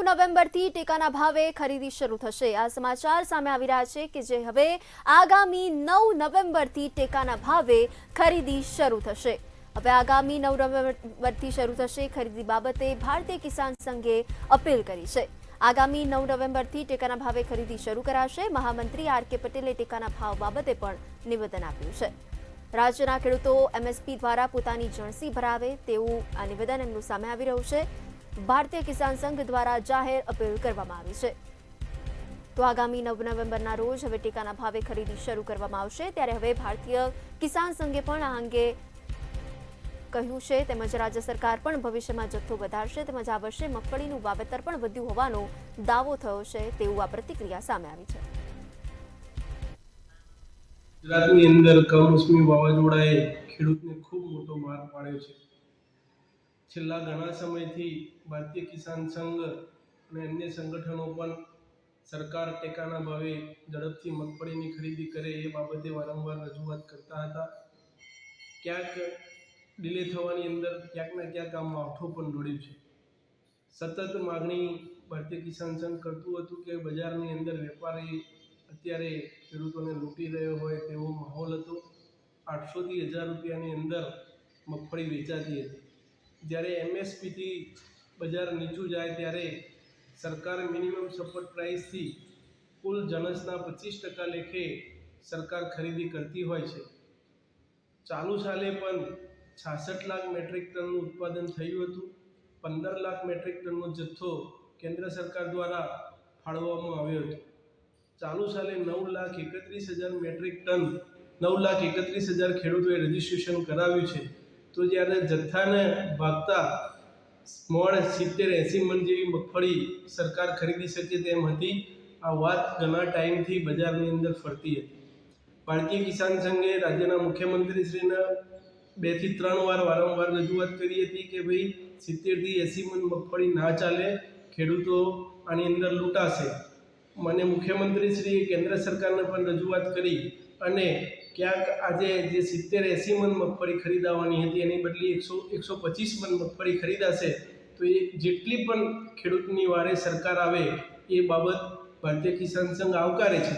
નવેમ્બરથી ટેકાના ભાવે ખરીદી શરૂ થશે। આ સમાચાર સામે આવી રહ્યા છે કે જે હવે આગામી 9 નવેમ્બરથી ટેકાના ભાવે ખરીદી શરૂ થશે। હવે આગામી 9 નવેમ્બરથી શરૂ થશે ખરીદી બાબતે ભારતીય કિસાન સંઘે અપીલ કરી છે। આગામી 9 નવેમ્બરથી ટેકાના ભાવે ખરીદી શરૂ કરાશે। મહામંત્રી આર.કે. પટેલે ટેકાના ભાવ બાબતે પણ નિવેદન આપ્યું છે। રાજ્યના ખેડૂતો એમએસપી દ્વારા પોતાની જણસી ભરાવે તેવું આ નિવેદન એમનું સામે આવી રહ્યું છે। ભારતીય કિસાન સંઘ દ્વારા જાહેર અપીલ કરવામાં આવી છે। તો આગામી 9 નવેમ્બરના રોજ હવે ટેકાના ભાવે ખરીદી શરૂ કરવામાં આવશે। ત્યારે હવે ભારતીય કિસાન સંઘે પણ આ અંગે કહ્યું છે તેમજ રાજ્ય સરકાર પણ ભવિષ્યમાં જથ્થો વધારશે તેમજ આ વર્ષે મગફળીનું વાવેતર પણ વધ્યું હોવાનો દાવો થયો છે તેવું આ પ્રતિક્રિયા સામે આવી છે। ગુજરાતની અંદર કમોસમી વાવાઝોડાએ ખેડૂતને ખૂબ મોટો માર પાડ્યો છે। છેલ્લા ઘણા સમયથી ભારતીય કિસાન સંઘ અને અન્ય સંગઠનો પણ સરકાર ટેકાના ભાવે ઝડપથી મગફળીની ખરીદી કરે એ બાબતે વારંવાર રજૂઆત કરતા હતા। ક્યાંક ડિલે થવાની અંદર ક્યાંકના ક્યાંક આ માવઠું પણ નડ્યું છે। સતત માગણી ભારતીય કિસાન સંઘ કરતું હતું કે બજારની અંદર વેપારી અત્યારે ખેડૂતોને લૂંટી રહ્યો હોય તેવો માહોલ હતો। 800 થી 1000 રૂપિયાની અંદર મગફળી વેચાતી હતી। જ્યારે એમએસપીથી બજાર નીચું જાય ત્યારે સરકાર મિનિમમ સપોર્ટ પ્રાઇસથી કુલ જણસના 25% લેખે સરકાર ખરીદી કરતી હોય છે। ચાલુ સાલે પણ 66 લાખ મેટ્રિક ટનનું ઉત્પાદન થયું હતું। 15 લાખ મેટ્રિક ટનનો જથ્થો કેન્દ્ર સરકાર દ્વારા ફાળવવામાં આવ્યો હતો। ચાલુ સાલે 9,31,000 મેટ્રિક ટન 9,31,000 ખેડૂતોએ રજીસ્ટ્રેશન કરાવ્યું છે। તો જ્યારે જથ્થાને ભાગતા મોડ 70-80 મણ જેવી મગફળી સરકાર ખરીદી શકે તેમ હતી। આ વાત ઘણા ટાઈમથી બજારની અંદર ફરતી હતી। ભારતીય કિસાન સંઘે રાજ્યના મુખ્યમંત્રીશ્રીને 2 થી 3 વાર વારંવાર રજૂઆત કરી હતી કે ભાઈ 70 થી 80 મણ મગફળી ના ચાલે, ખેડૂતો આની અંદર લૂંટાશે। મને મુખ્યમંત્રીશ્રીએ કેન્દ્ર સરકારને પણ રજૂઆત કરી અને ક્યાંક આજે જે 70-80 મણ મગફળી ખરીદવાની હતી એની બદલી 100-125 મણ મગફળી ખરીદાશે। તો એ જેટલી પણ ખેડૂતની વારે સરકાર આવે એ બાબત ભારતીય કિસાન સંઘ આવકારે છે।